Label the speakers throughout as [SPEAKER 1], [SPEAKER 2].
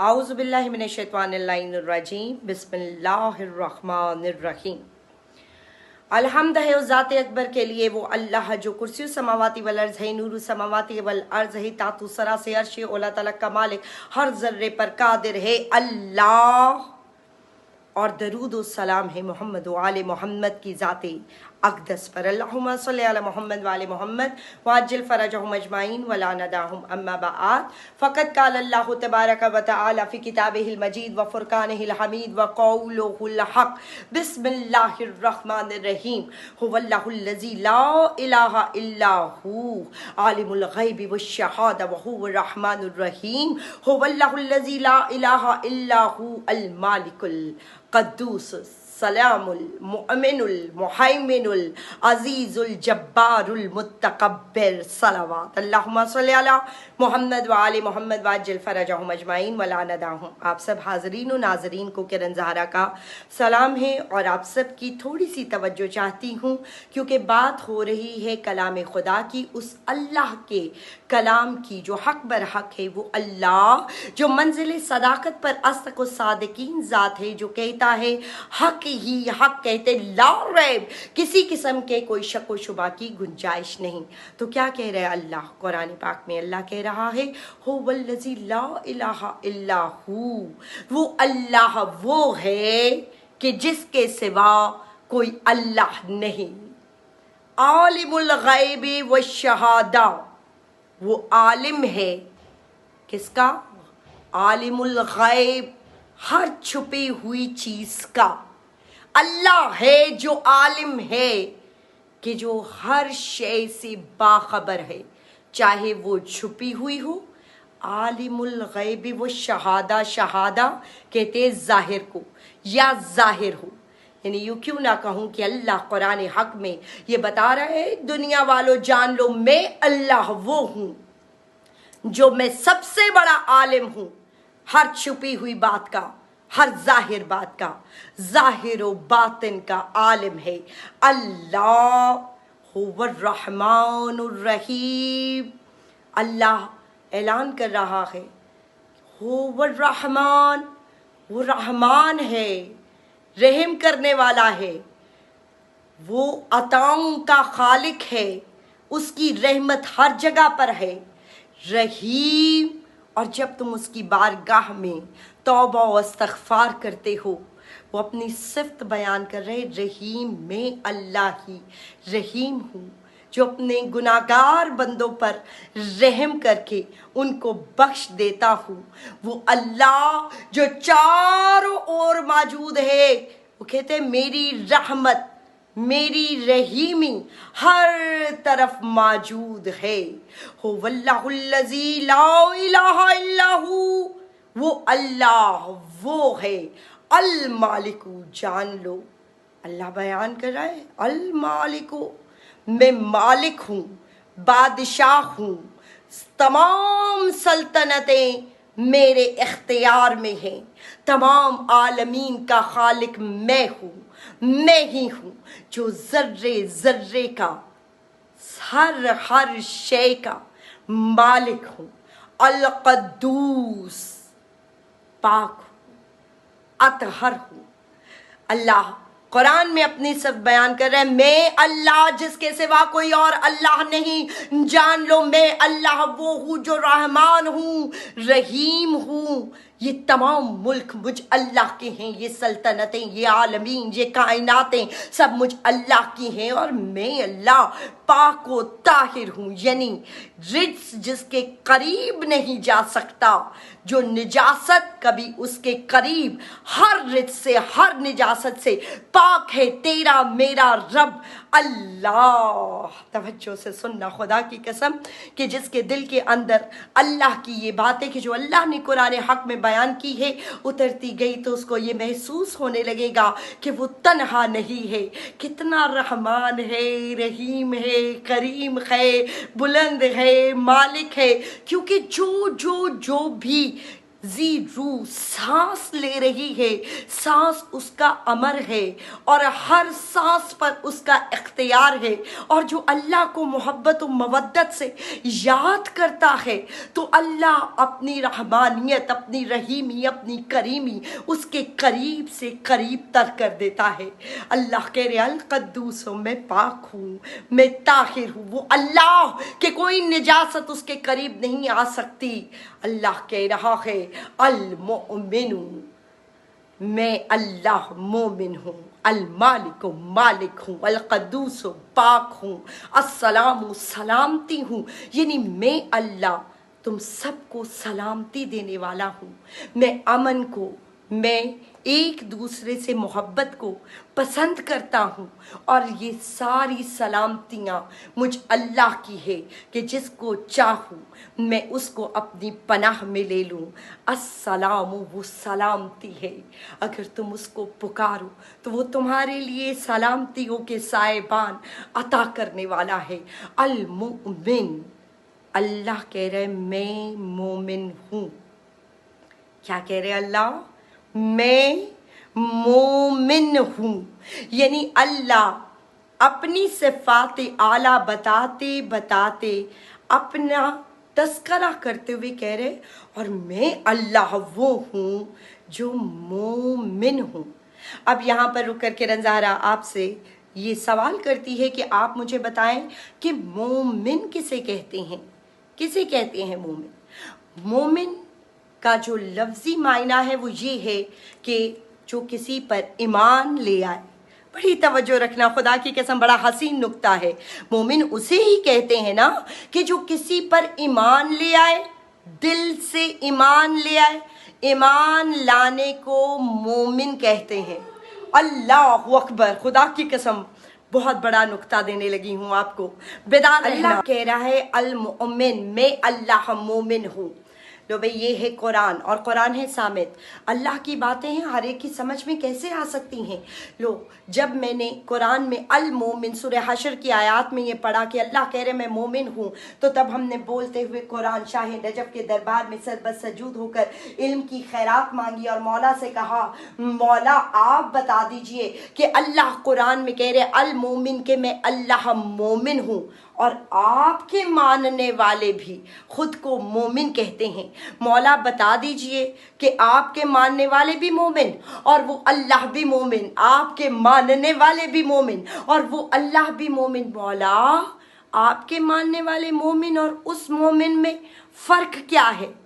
[SPEAKER 1] आऊज़ु बिल्लाहि मिनश शैतानिर रजीम बिस्मिल्लाहिर्रहमानिर्रहीम। अलहम्द है उस ज़ात अकबर के लिए, वो अल्लाह जो कुर्सी समावाती वल अर्ज़ है, नूर समावाती वल अर्ज़ है, तातु सरा से अर्श ओला तलक का मालिक, हर ज़र्रे पर कादिर है अल्लाह। और दरूद और सलाम है मोहम्मद व आले मोहम्मद की ज़ाते अक़दस पर। अल्लाहुम्मा सल्लि अला मोहम्मद व आले मोहम्मद वाजिल फ़रजहुम अजमाइन वला नदाहुम अम्मा बाद। फ़क़द क़ाल अल्लाहु तबारक व तआला फ़ी किताबिहिल मजीद व फ़ुरक़ानिहिल हमीद व क़ौलुहुल हक़। बिस्मिल्लाहिर रहमानिर रहीम। हुवल्लाहुल्लज़ी ला इलाहा इल्ला हू आलिमुल ग़ैबि वश्शहादा व हुवर रहमानुर रहीम। हुवल्लाहुल्लज़ी ला इलाहा इल्ला हू अल मालिकुल क़द्दूस सलामुल मुअमिनुल मुहैमिनुल अज़ीज़ुल जब्बारुल मुतकब्बिर। सलावत अल्लाहुम्मा सल्लि अला मोहम्मद व आले मोहम्मद वाजिल फ़रजहुम अजमाइन वला नदाहुम। आप सब हाज़रीन व नाज़रीन को किरण ज़हरा का सलाम है और आप सब की थोड़ी सी तवज्जो चाहती हूँ, क्योंकि बात हो रही है कलाम खुदा की, उस अल्लाह के कलाम की जो हक बर हक है, वो अल्लाह जो मंजिल सदाकत पर अस्दक़ सादिकीन ज़ात है, जो कहता है हक ही हक, कहते ला रैब, किसी किस्म के कोई शक व शुबा की गुंजाइश नहीं। तो क्या कह रहे हैं अल्लाह कुरान पाक में? अल्लाह कह रहा है हुवल्लज़ी ला इलाहा इल्ला हू, वो अल्लाह वो है कि जिसके सिवा कोई अल्लाह नहीं। आलिमुल ग़ैबि व शहादा, वो आलिम है किसका? आलिमुल ग़ैब, हर छुपी हुई चीज का। अल्लाह है जो आलिम है कि जो हर शय से बाखबर है, चाहे वो छुपी हुई हो। आलिमुल ग़ैबि व शहादा, शहादा कहते जाहिर को या जाहिर हो, यानी यूँ क्यों ना कहूँ कि अल्लाह कुरान हक में ये बता रहे हैं, दुनिया वालों जान लो मैं अल्लाह वो हूँ जो मैं सबसे बड़ा आलिम हूँ, हर छुपी हुई बात का, हर जाहिर बात का, जाहिर व बातिन का आलिम है। अल्लाह हुवर रहमानुर रहीम। अल्लाह ऐलान कर रहा है हुवर रहमान, वो रहमान है, रहम करने वाला है, वो अताओं का खालिक है, उसकी रहमत हर जगह पर है। रहीम, और जब तुम उसकी बारगाह में तौबा व इस्तग़फ़ार करते हो, वो अपनी सिफ़त बयान कर रहे, रहीम, मैं अल्लाह ही रहीम हूँ जो अपने गुनाहगार बंदों पर रहम करके उनको बख्श देता हूँ। वो अल्लाह जो चारों ओर मौजूद है, वो कहते मेरी रहमत, मेरी रहीमी हर तरफ मौजूद है। हुवल्लाहुल्लज़ी ला इलाहा इल्ला हू, वो अल्लाह वो है। अल मालिकू, जान लो अल्लाह बयान कर रहा है अल मालिकू, मैं मालिक हूँ, बादशाह हूँ, तमाम सल्तनतें मेरे इख्तियार में हैं, तमाम आलमीन का खालिक मैं हूँ, मैं ही हूँ जो ज़र्रे ज़र्रे का, हर शय का मालिक हूँ। अल क़द्दूस, पाक हूँ, अतहर हूँ। अल्लाह कुरान में अपनी सब बयान कर रहे हैं, मैं अल्लाह जिसके सिवा कोई और अल्लाह नहीं। जान लो मैं अल्लाह वो हूँ जो रहमान हूँ, रहीम हूँ। ये तमाम मुल्क मुझ अल्लाह के हैं, ये सल्तनतें, ये आलमीन, ये कायनातें सब मुझ अल्लाह की हैं, और मैं अल्लाह पाक व ताहिर हूँ, यानी रिज्स जिसके करीब नहीं जा सकता, जो निजासत कभी उसके करीब, हर रिज्स से, हर निजासत से पाक है तेरा मेरा रब अल्लाह। तवज्जो से सुनना, खुदा की कसम कि जिसके दिल के अंदर अल्लाह की ये बातें कि जो अल्लाह ने कुरान हक में बयान की है उतरती गई, तो उसको ये महसूस होने लगेगा कि वो तन्हा नहीं है, कितना रहमान है, रहीम है, करीम है, बुलंद है, मालिक है। क्योंकि जो जो जो भी जी रूह सांस ले रही है, सांस उसका अमर है और हर सांस पर उसका इख्तियार है। और जो अल्लाह को मोहब्बत और मवद्दत से याद करता है तो अल्लाह अपनी रहमानियत, अपनी रहीमी, अपनी करीमी उसके करीब से करीब तर कर देता है। अल्लाह कह रहे अल कद्दूस हूँ, मैं पाक हूँ, मैं ताहिर हूँ। वो अल्लाह के कोई निजासत उसके करीब नहीं आ सकती। अल्लाह कह रहा है अल मोमिनु, मैं अल्लाह मोमिन हूँ, अल मालिक मालिक हूँ, अल कद्दूस पाक हूँ, अस्सलामु सलामती हूँ। यानी मैं अल्लाह तुम सबको सलामती देने वाला हूँ। मैं अमन को, मैं एक दूसरे से मोहब्बत को पसंद करता हूँ। और ये सारी सलामतियाँ मुझ अल्लाह की है कि जिसको चाहूँ मैं उसको अपनी पनाह में ले लूँ। अस्सलामु वो सलामती है, अगर तुम उसको पुकारो तो वो तुम्हारे लिए सलामतियों के साएबान अता करने वाला है। अल मुमिन, अल्लाह कह रहे मैं मोमिन हूँ। क्या कह रहे अल्लाह? मैं मोमिन हूँ। यानी अल्लाह अपनी सिफ़ात आला बताते बताते अपना तस्करा करते हुए कह रहे और मैं अल्लाह वो हूँ जो मोमिन हूँ। अब यहाँ पर रुक कर के रंजारा आपसे ये सवाल करती है कि आप मुझे बताएं कि मोमिन किसे कहते हैं? किसे कहते हैं मोमिन? मोमिन का जो लफ्ज़ी मायना है वो ये है कि जो किसी पर ईमान ले आए। बड़ी तवज्जो रखना, खुदा की कसम बड़ा हसीन नुक्ता है। मोमिन उसे ही कहते हैं ना कि जो किसी पर ईमान ले आए, दिल से ईमान ले आए। ईमान लाने को मोमिन कहते हैं। अल्लाहु अकबर, खुदा की कसम बहुत बड़ा नुक्ता देने लगी हूँ आपको। बेदार अल्लाह कह रहा है अल मोमिन, मैं अल्लाह मोमिन हूँ। लो भाई ये है कुरान और कुरान है सामित। अल्लाह की बातें हैं, हर एक की समझ में कैसे आ सकती हैं? लो जब मैंने कुरान में अल मोमिन सूरह हशर की आयत में ये पढ़ा कि अल्लाह कह रहे मैं मोमिन हूँ, तो तब हमने बोलते हुए कुरान शाह नजफ के दरबार में सरबसजूद होकर इल्म की खैरात मांगी और मौला से कहा मौला आप बता दीजिए कि अल्लाह कुरान में कह रहे अल मोमिन के मैं अल्लाह मोमिन हूँ और आपके मानने वाले भी खुद को मोमिन कहते हैं। मौला बता दीजिए कि आपके मानने वाले भी मोमिन और वो अल्लाह भी मोमिन, आपके मानने वाले भी मोमिन और वो अल्लाह भी मोमिन। मौला आपके मानने वाले मोमिन और उस मोमिन में फ़र्क क्या है?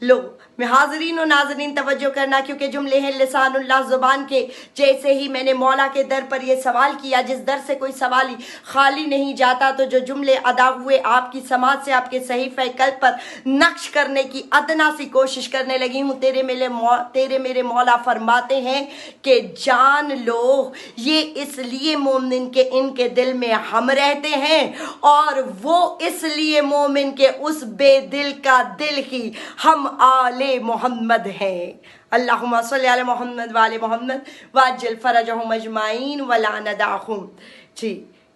[SPEAKER 1] लो मैं हाज़रीन और नाज़रीन तवज्जो करना, क्योंकि जुमले हैं लिसानुल्लाह ज़ुबान के। जैसे ही मैंने मौला के दर पर यह सवाल किया, जिस दर से कोई सवाल खाली नहीं जाता, तो जो जुमले अदा हुए आपकी समाज से आपके सहीफ़े कल्ब पर नक्श करने की अदना सी कोशिश करने लगी हूँ। तेरे मेरे मौला फरमाते हैं कि जान लो ये इसलिए मोमिन के इनके दिल में हम रहते हैं और वो इसलिए मोमिन के उस बेदिल का दिल ही हम आले मोहम्मद हैं। अल्लाहुम्मा सल्ली अला मोहम्मद व आले मोहम्मद वाज्जिल फरजहुम अजमाइन वला नदाहुम। जी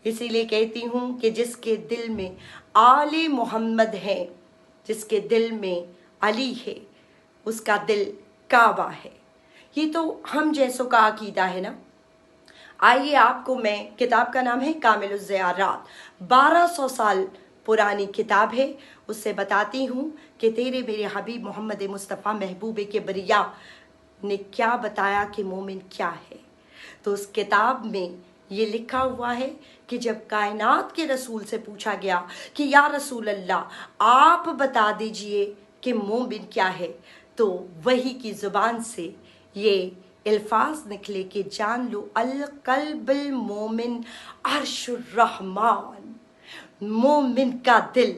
[SPEAKER 1] इसीलिए कहती हूँ कि जिसके दिल में आले मोहम्मद है, जिसके दिल में अली है, उसका दिल काबा है। ये तो हम जैसों का अकीदा है ना। आइए आपको मैं, किताब का नाम है कामिलुज़ ज़ियारात, 1200 साल पुरानी किताब है, उससे बताती हूँ कि तेरे मेरे हबीब मोहम्मद मुस्तफ़ा महबूब के बरिया ने क्या बताया कि मोमिन क्या है। तो उस किताब में ये लिखा हुआ है कि जब कायनात के रसूल से पूछा गया कि या रसूल अल्लाह आप बता दीजिए कि मोमिन क्या है, तो वही की ज़ुबान से ये अल्फाज निकले कि जान लो अल कल्बुल मोमिन अर्शुर रहमान। मोमिन का दिल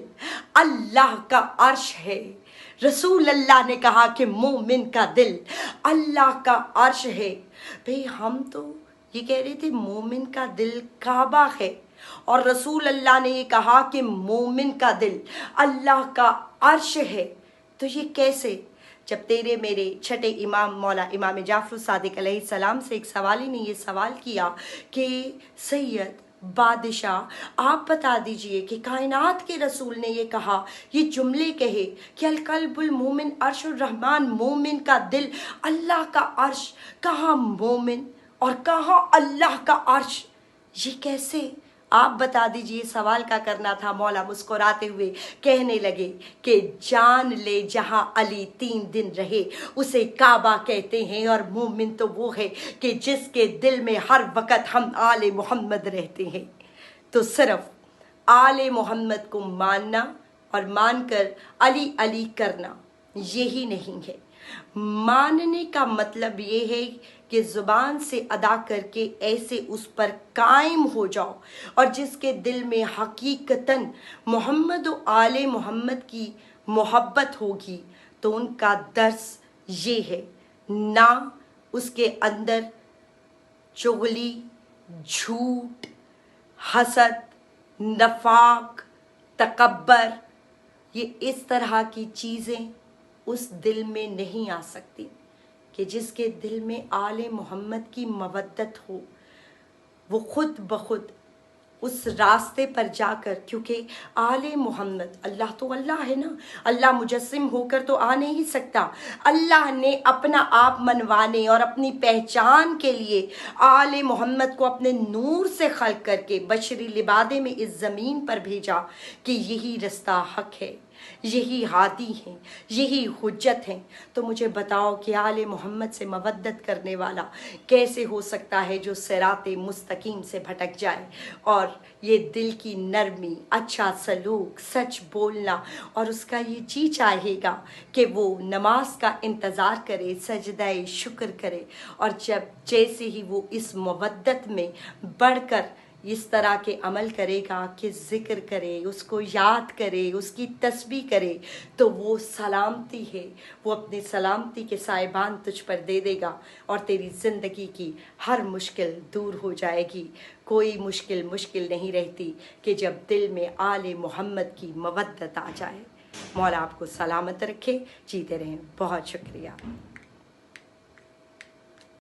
[SPEAKER 1] अल्लाह का अर्श है। रसूल अल्लाह ने कहा कि मोमिन का दिल अल्लाह का अर्श है। भाई हम तो ये कह रहे थे मोमिन का दिल काबा है और रसूल अल्लाह ने ये कहा कि मोमिन का दिल अल्लाह का अर्श है। तो ये कैसे? जब तेरे मेरे छठे इमाम मौला इमाम जाफ़र सादिक अलैहिस्सलाम से एक सवाली ने ये सवाल किया कि सैयद बादशाह आप बता दीजिए कि कायनात के रसूल ने ये कहा, ये जुमले कहे कि अलकल्बुल मोमिन अर्शुर रहमान, मोमिन का दिल अल्लाह का अर्श, कहाँ मोमिन और कहाँ अल्लाह का अर्श, ये कैसे? आप बता दीजिए। सवाल का करना था। मौला मुस्कुराते हुए कहने लगे कि जान ले जहां अली 3 दिन रहे उसे काबा कहते हैं, और मोमिन तो वो है कि जिसके दिल में हर वक्त हम आले मोहम्मद रहते हैं। तो सिर्फ आले मोहम्मद को मानना और मानकर अली अली करना यही नहीं है। मानने का मतलब ये है कि ज़ुबान से अदा करके ऐसे उस पर कायम हो जाओ, और जिसके दिल में हकीकतन मोहम्मद व आले मोहम्मद की मोहब्बत होगी तो उनका दर्स ये है, ना उसके अंदर चुगली, झूठ, हसद, नफाक, तकब्बर, ये इस तरह की चीज़ें उस दिल में नहीं आ सकती कि जिसके दिल में आले मोहम्मद की मवद्दत हो, वो खुद बखुद उस रास्ते पर जाकर, क्योंकि आले मोहम्मद, अल्लाह तो अल्लाह है ना, अल्लाह मुजस्सिम होकर तो आ नहीं सकता। अल्लाह ने अपना आप मनवाने और अपनी पहचान के लिए आले मोहम्मद को अपने नूर से खल्क करके बशरी लिबादे में इस ज़मीन पर भेजा कि यही रास्ता हक है, यही हादी हैं, यही हुज्जत हैं। तो मुझे बताओ कि आले मोहम्मद से मवद्दत करने वाला कैसे हो सकता है जो सिराते मुस्तकीम से भटक जाए? और ये दिल की नरमी, अच्छा सलूक, सच बोलना, और उसका ये जी चाहेगा कि वो नमाज का इंतज़ार करे, सजदाए शुक्र करे, और जब जैसे ही वो इस मवद्दत में बढ़कर इस तरह के अमल करेगा कि ज़िक्र करे, उसको याद करे, उसकी तस्बीह करे, तो वो सलामती है, वो अपनी सलामती के साइबान तुझ पर दे देगा और तेरी ज़िंदगी की हर मुश्किल दूर हो जाएगी। कोई मुश्किल नहीं रहती कि जब दिल में आले मोहम्मद की मवद्दत आ जाए। मौला आपको सलामत रखे, जीते रहें। बहुत शुक्रिया।